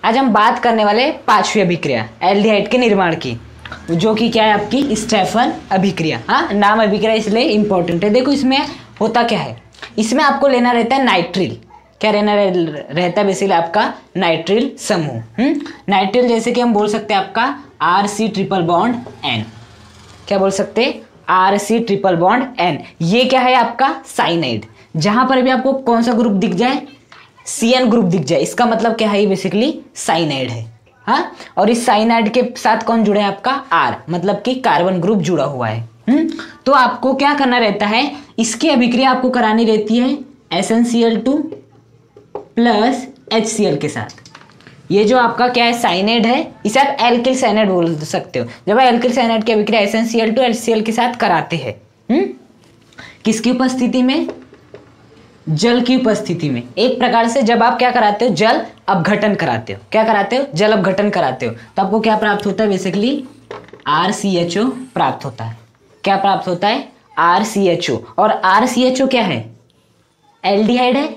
आज हम बात करने वाले पांचवी अभिक्रिया एल्डिहाइड के निर्माण की, जो कि क्या है आपकी स्टेफन अभिक्रिया। हाँ, नाम अभिक्रिया इसलिए इंपॉर्टेंट है। देखो इसमें होता क्या है, इसमें आपको लेना रहता है नाइट्रिल। क्या लेना रहता है बेसिकली आपका नाइट्रिल समूह। नाइट्रिल जैसे कि हम बोल सकते हैं आपका RC ट्रिपल बॉन्ड N। क्या बोल सकते हैं? RC triple bond N। ये क्या है आपका साइनाइड। जहां पर भी आपको कौन सा ग्रुप दिख जाए, CN ग्रुप दिख जाए, इसका मतलब क्या है, ये बेसिकली साइनाइड है। हाँ, और इस साइनाइड के साथ कौन जुड़ा है आपका R, मतलब कि कार्बन ग्रुप जुड़ा हुआ है। तो आपको क्या करना रहता है, इसकी अभिक्रिया आपको करानी रहती है SnCl2 प्लस HCl के साथ। ये जो आपका क्या है साइनाइड है, इसे आप एल्किल साइनाइड बोल सकते हो। जब आप एल्किल साइनाइड की अभिक्रिया SnCl2 HCl के साथ कराते हैं, किसकी उपस्थिति में? जल की उपस्थिति में। एक प्रकार से जब आप क्या कराते हो, जल अपघटन कराते हो। क्या कराते हो? जल अपघटन कराते हो। तो आपको क्या प्राप्त होता है बेसिकली RCHO प्राप्त होता है। क्या प्राप्त होता है? RCHO। और RCHO क्या है? एल्डिहाइड है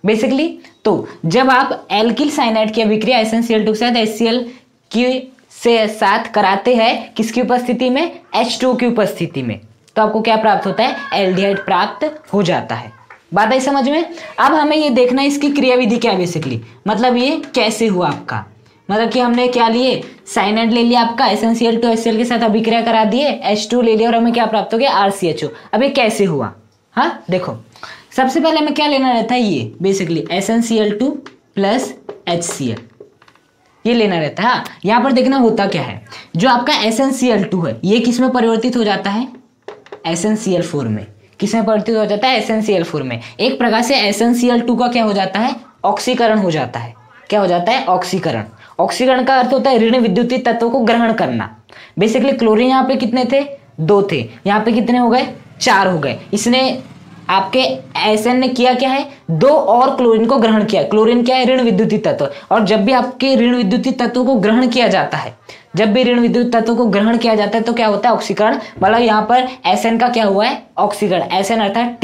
बेसिकली। तो जब आप एल्किल साइनाइड की अभिक्रिया SnCl2 के साथ HCl की से साथ कराते हैं, किसकी उपस्थिति में? H2 की उपस्थिति में, तो आपको क्या प्राप्त होता है? एल्डिहाइड प्राप्त हो जाता है। बात आई समझ में? अब हमें ये देखना है इसकी क्रियाविधि क्या है बेसिकली, मतलब ये कैसे हुआ आपका। मतलब कि हमने क्या लिए, साइनाइड ले लिया आपका, SnCl2 HCl के साथ अभिक्रिया करा दिए, H2 ले लिया और हमें क्या प्राप्त हो गया? RCHO। अब ये कैसे हुआ? हाँ देखो, सबसे पहले हमें क्या लेना रहता है, ये बेसिकली SnCl2 प्लस HCl, ये लेना रहता है। हाँ, यहाँ पर देखना होता क्या है, जो आपका SnCl2 है ये किस में परिवर्तित हो जाता है? SnCl4 में। किसमें परिवर्तित हो जाता है? SnCl4 में। एक प्रकार से SnCl2 का क्या हो जाता है? ऑक्सीकरण हो जाता है। क्या हो जाता है? ऑक्सीकरण। ऑक्सीकरण का अर्थ होता है ऋण विद्युतीय तत्वों को ग्रहण करना। बेसिकली क्लोरीन यहाँ पे कितने थे? 2 थे, यहाँ पे कितने हो गए? 4 हो गए। इसने आपके Sn ने किया क्या है? 2 और क्लोरीन को ग्रहण किया। क्लोरीन क्या है? ऋण विद्युतीय तत्व। और जब भी आपके ऋण विद्युतीय तत्वों को ग्रहण किया जाता है, जब भी ऋण विद्युत तत्वों को ग्रहण किया जाता है तो क्या होता है? ऑक्सीकरण। मतलब यहाँ पर Sn का क्या हुआ है? ऑक्सीकरण। Sn अर्थात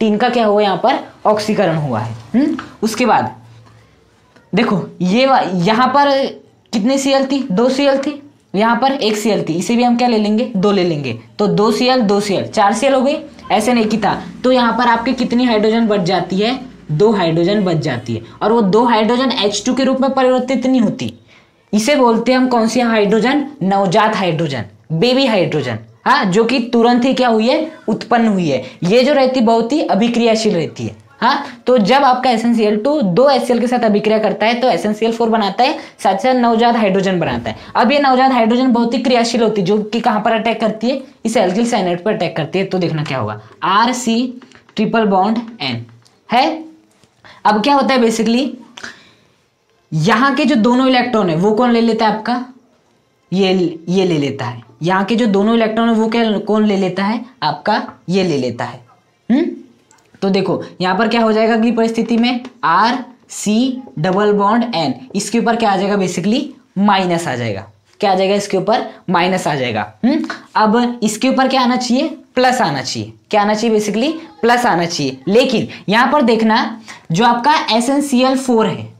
टीन का क्या हुआ यहाँ पर? ऑक्सीकरण हुआ है। उसके बाद देखो ये यहाँ पर कितनी Cl थी? 2 Cl थी। यहाँ पर 1 Cl थी, इसे भी हम क्या ले लेंगे? 2 ले लेंगे। तो 2 Cl 2 Cl 4 Cl हो गई। Sn एक ही था, तो यहाँ पर आपकी कितनी हाइड्रोजन बच जाती है? 2 हाइड्रोजन बच जाती है। और वो 2 हाइड्रोजन H2 के रूप में परिवर्तित नहीं होती। इसे बोलते हैं हम कौन सी हाइड्रोजन? नवजात हाइड्रोजन, बेबी हाइड्रोजन। हाँ, जो कि तुरंत ही क्या हुई है? उत्पन्न हुई है। ये जो रहती बहुत ही अभिक्रियाशील रहती है। हाँ, तो जब आपका SnCl2 2 HCl के साथ अभिक्रिया करता है तो SnCl4 बनाता है, साथ साथ नवजात हाइड्रोजन बनाता है। अब ये नवजात हाइड्रोजन बहुत ही क्रियाशील होती है, जो कि कहाँ पर अटैक करती है? इस एल्किल साइनाइड पर अटैक करती है। तो देखना क्या होगा, RC ट्रिपल बॉन्ड N है। अब क्या होता है बेसिकली, यहाँ के जो दोनों इलेक्ट्रॉन है वो कौन ले लेता है आपका? ये ले लेता है। यहाँ के जो दोनों इलेक्ट्रॉन है वो क्या कौन ले लेता है? आपका ये ले लेता है। तो देखो यहाँ पर क्या हो जाएगा अगली परिस्थिति में, RC डबल बॉन्ड N, इसके ऊपर क्या आ जाएगा बेसिकली? माइनस आ जाएगा। क्या आ जाएगा? इसके ऊपर माइनस आ जाएगा। अब इसके ऊपर क्या आना चाहिए? प्लस आना चाहिए। क्या आना चाहिए बेसिकली? प्लस आना चाहिए। लेकिन यहाँ पर देखना, जो आपका SnCl4 है,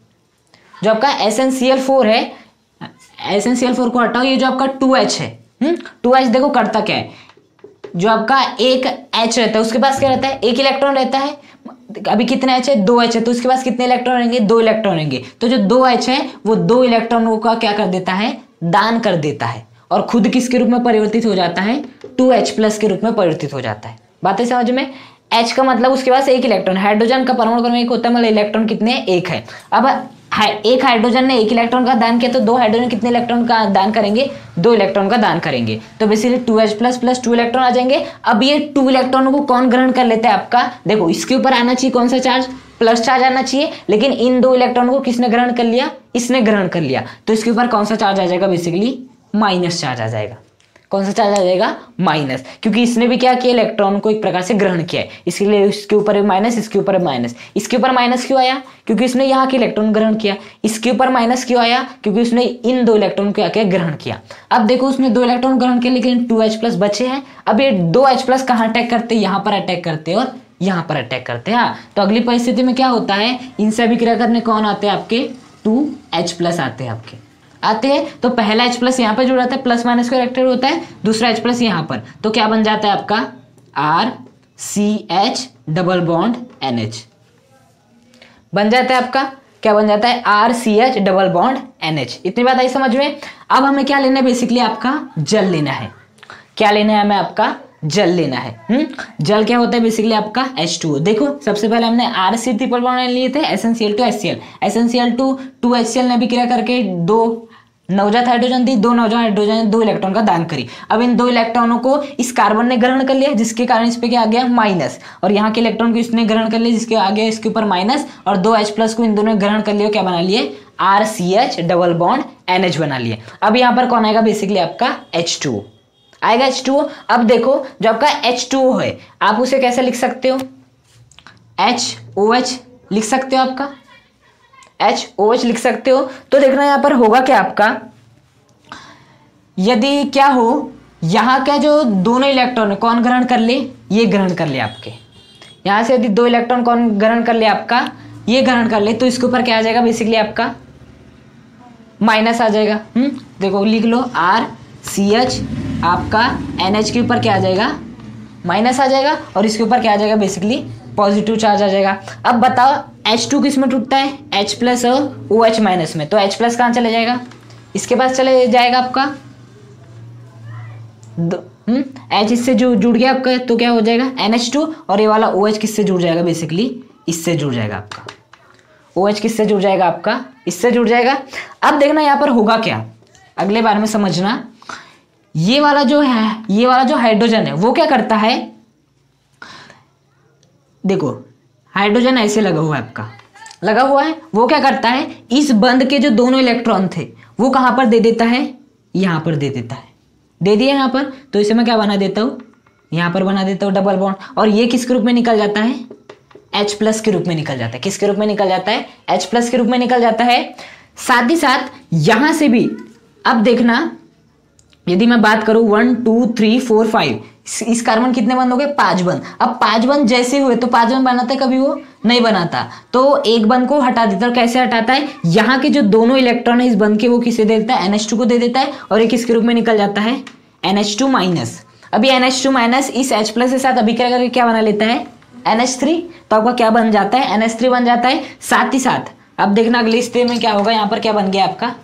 जो आपका SnCl4 है, SnCl4 को हटाओ, ये जो आपका 2H है, 2H देखो करता क्या है, जो आपका एक H रहता है उसके पास क्या रहता है? 1 इलेक्ट्रॉन रहता है। अभी कितने H है? 2H है, तो उसके पास कितने इलेक्ट्रॉन रहेंगे? 2 इलेक्ट्रॉन रहेंगे। तो जो 2H है वो 2 इलेक्ट्रॉनों का क्या कर देता है? दान कर देता है, और खुद किसके रूप में परिवर्तित हो जाता है? 2H+ के रूप में परिवर्तित हो जाता है। बातें समझ में? H का मतलब उसके पास 1 इलेक्ट्रॉन, हाइड्रोजन का परमाणु क्रम 1 होता है, मतलब इलेक्ट्रॉन कितने? 1 है। अब एक हाइड्रोजन ने 1 इलेक्ट्रॉन का दान किया, तो 2 हाइड्रोजन कितने इलेक्ट्रॉन का दान करेंगे? 2 इलेक्ट्रॉन का दान करेंगे। तो बेसिकली 2H+ प्लस 2 इलेक्ट्रॉन आ जाएंगे। अब ये 2 इलेक्ट्रॉनों को कौन ग्रहण कर लेता है आपका? देखो इसके ऊपर आना चाहिए कौन सा चार्ज? प्लस चार्ज आना चाहिए, लेकिन इन 2 इलेक्ट्रॉनों को किसने ग्रहण कर लिया? इसने ग्रहण कर लिया। तो इसके ऊपर कौन सा चार्ज आ जाएगा बेसिकली? माइनस चार्ज आ जाएगा। कौन सा चार्ज आ जाएगा? माइनस, क्योंकि इसने भी क्या किया? इलेक्ट्रॉन को एक प्रकार से ग्रहण किया है, इसके लिए इसके ऊपर माइनस, इसके ऊपर माइनस। इसके ऊपर माइनस क्यों आया? क्योंकि इसने यहाँ के इलेक्ट्रॉन ग्रहण किया। इसके ऊपर माइनस क्यों आया? क्योंकि उसने इन 2 इलेक्ट्रॉन को क्या ग्रहण किया। अब देखो उसने 2 इलेक्ट्रॉन ग्रहण किया, लेकिन 2H+ बचे हैं। अब ये 2H+ कहाँ अटैक करते हैं? यहाँ पर अटैक करते हैं और यहाँ पर अटैक करते हैं। हाँ, तो अगली परिस्थिति में क्या होता है? इनसे अभिक्रिया करने कौन आते हैं आपके? 2H+ आते हैं आपके, आते हैं। तो पहला H+ यहाँ पर जुड़ जाता है, प्लस माइनस का कैरेक्टर होता है, दूसरा H+ यहाँ पर, तो क्या बन जाता है आपका RCH डबल बॉन्ड NH बन जाता है आपका, क्या बन जाता है RCH डबल बॉन्ड NH। इतनी बात आई समझ में। अब हमें क्या लेना है, बेसिकली आपका जल लेना है। क्या लेना है हमें, आपका जल लेना है। जल क्या होता है, बेसिकली आपका H2O। देखो सबसे पहले हमने RC ट्रिपल बॉन्ड लिए थे, essential to HCl, essential to 2HCl ने अभिक्रिया करके 2 नवजात हाइड्रोजन दी, 2 नवजात हाइड्रोजन 2 इलेक्ट्रॉन का दान करी। अब इन 2 इलेक्ट्रॉनों को इस कार्बन ने ग्रहण कर लिया, जिसके कारण इस पे क्या आ गया माइनस, और यहाँ के इलेक्ट्रॉन को इसने ग्रहण कर लिया, जिसके आगे इसके ऊपर माइनस, और 2H+ को इन दोनों ने ग्रहण कर लिया, क्या बना लिए RCH डबल बॉन्ड NH बना लिए। अब यहाँ पर कौन आएगा, बेसिकली आपका H2O आएगा, H2O। अब देखो जो आपका H2O है, आप उसे कैसे लिख सकते हो, HOH लिख सकते हो, आपका HOH लिख सकते हो। तो देखना यहाँ पर होगा क्या आपका, यदि क्या हो, यहाँ का जो दोनों इलेक्ट्रॉन कौन ग्रहण कर ले, ये ग्रहण कर ले आपके, यहाँ से यदि 2 इलेक्ट्रॉन कौन ग्रहण कर ले, आपका ये ग्रहण कर ले, तो इसके ऊपर क्या आ जाएगा, बेसिकली आपका माइनस आ जाएगा। देखो लिख लो RCH, आपका NH के ऊपर क्या आ जाएगा माइनस आ जाएगा, और इसके ऊपर क्या आ जाएगा, बेसिकली पॉजिटिव चार्ज आ जाएगा। अब बताओ H2 किस में टूटता है, H+ और OH- में, तो H+ कहाँ चले जाएगा, इसके पास चले जाएगा आपका H इससे जो जुड़ गया आपका, तो क्या हो जाएगा NH2, और ये वाला OH किससे जुड़ जाएगा, बेसिकली इससे जुड़ जाएगा आपका, OH किससे जुड़ जाएगा आपका, इससे जुड़ जाएगा। अब देखना यहाँ पर होगा क्या, अगले बार में समझना। ये वाला जो है, ये वाला जो हाइड्रोजन है वो क्या करता है, देखो हाइड्रोजन ऐसे लगा हुआ है आपका, लगा हुआ है, वो क्या करता है, इस बंध के जो दोनों इलेक्ट्रॉन थे वो कहां पर दे देता है, यहां पर दे देता है, दे दिया यहाँ पर, तो इसे मैं क्या बना देता हूं, यहां पर बना देता हूं डबल बॉन्ड, और ये किसके रूप में निकल जाता है, H+ के रूप में निकल जाता है। किसके रूप में निकल जाता है, H+ के रूप में निकल जाता है। साथ ही साथ यहां से भी अब देखना, यदि मैं बात करूं 1 2 3 4 5, इस कार्बन कितने बंद हो गए, 5 बंद। अब 5 बंद जैसे हुए तो 5 बंद बनाता है, कभी वो नहीं बनाता, तो एक बंद को हटा देता है। और कैसे हटाता है, यहाँ के जो दोनों इलेक्ट्रॉन है इस बंद के, वो किसे दे देता है, NH2 को दे देता है, और ये किसके रूप में निकल जाता है, NH2-। अभी NH2- इस H+ के साथ अभिक्रिया करके क्या बना लेता है, NH3, तो आपका क्या बन जाता है, NH3 बन जाता है। साथ ही साथ अब देखना अगली स्थिति में क्या होगा, यहाँ पर क्या बन गया आपका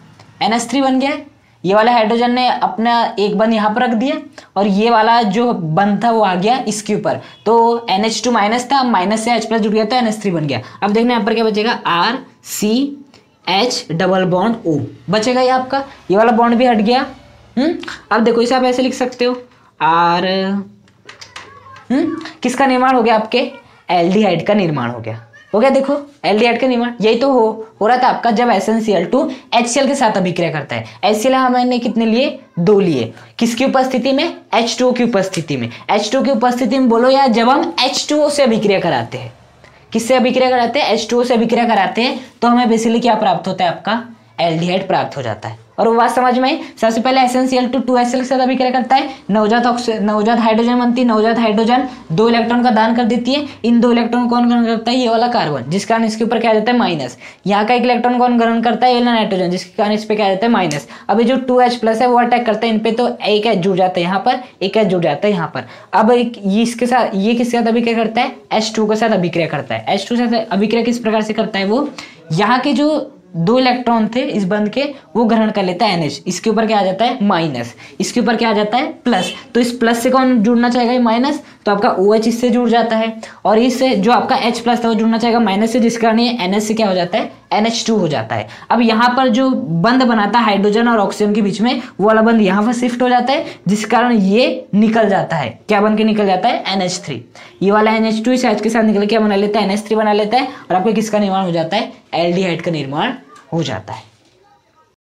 NH3 बन गया है। ये वाला हाइड्रोजन ने अपना एक बंद यहाँ पर रख दिया, और ये वाला जो बंद था वो आ गया इसके ऊपर, तो NH2- था, माइनस से H+ जुड़ गया तो NH3 बन गया। अब देखना यहाँ पर क्या बचेगा, RCH डबल बॉन्ड O बचेगा, ये आपका ये वाला बॉन्ड भी हट गया। अब देखो इसे आप ऐसे लिख सकते हो, किसका निर्माण हो गया, आपके एल्डिहाइड का निर्माण हो गया, देखो एल्डिहाइड का निर्माण यही तो हो रहा था आपका, जब SnCl2 HCl के साथ अभिक्रिया करता है। HCl हमने कितने लिए, 2 लिए, किसकी उपस्थिति में, H2O की उपस्थिति में। H2O की उपस्थिति में बोलो, या जब हम H2O से अभिक्रिया कराते हैं, किससे अभिक्रिया कराते हैं, H2O से अभिक्रिया कराते हैं, तो हमें बेसिकली क्या प्राप्त होता है, आपका एल्डिहाइड प्राप्त हो जाता है। और वो बात समझ में, सबसे पहले SnCl2 2HCl के साथ अभिक्रिया करता है, नवजात हाइड्रोजन बनती है, नवजात हाइड्रोजन 2 इलेक्ट्रॉन का दान कर देती है। इन 2 इलेक्ट्रॉन कौन ग्रहण करता है, ये वाला कार्बन, जिस कारण इसके ऊपर क्या आ जाता है माइनस। यहाँ का 1 इलेक्ट्रॉन कौन ग्रहण करता है, ये वाला नाइट्रोजन, जिसके कारण इस पे क्या आ जाता है माइनस। अभी जो 2H+ है वो अटैक करता है इन पे, तो एक H जुड़ जाता है यहाँ पर, एक H जुड़ जाता है यहाँ पर। अब ये इसके साथ, ये किसके साथ अभिक्रिया करता है, H2 के साथ अभिक्रिया करता है। H2 के साथ अभिक्रिया किस प्रकार से करता है, वो यहाँ के जो 2 इलेक्ट्रॉन थे इस बंध के, वो ग्रहण कर लेता है NH, इसके ऊपर क्या आ जाता है माइनस, इसके ऊपर क्या आ जाता है प्लस, तो इस प्लस से कौन जुड़ना चाहेगा, माइनस, तो आपका OH इससे जुड़ जाता है, और इससे जो आपका H+ था वो जुड़ना चाहेगा माइनस से, जिस कारण ये NH से क्या हो जाता है, NH2 हो जाता है। अब यहाँ पर जो बंध बनाता है हाइड्रोजन और ऑक्सीजन के बीच में, वो वाला बंध यहाँ पर शिफ्ट हो जाता है, जिस कारण ये निकल जाता है, क्या बन के निकल जाता है, NH3। ये वाला NH2 इस H के साथ निकल के क्या बना लेता है, NH3 बना लेता है, और आपको किसका निर्माण हो जाता है, एल्डिहाइड का निर्माण हो जाता है।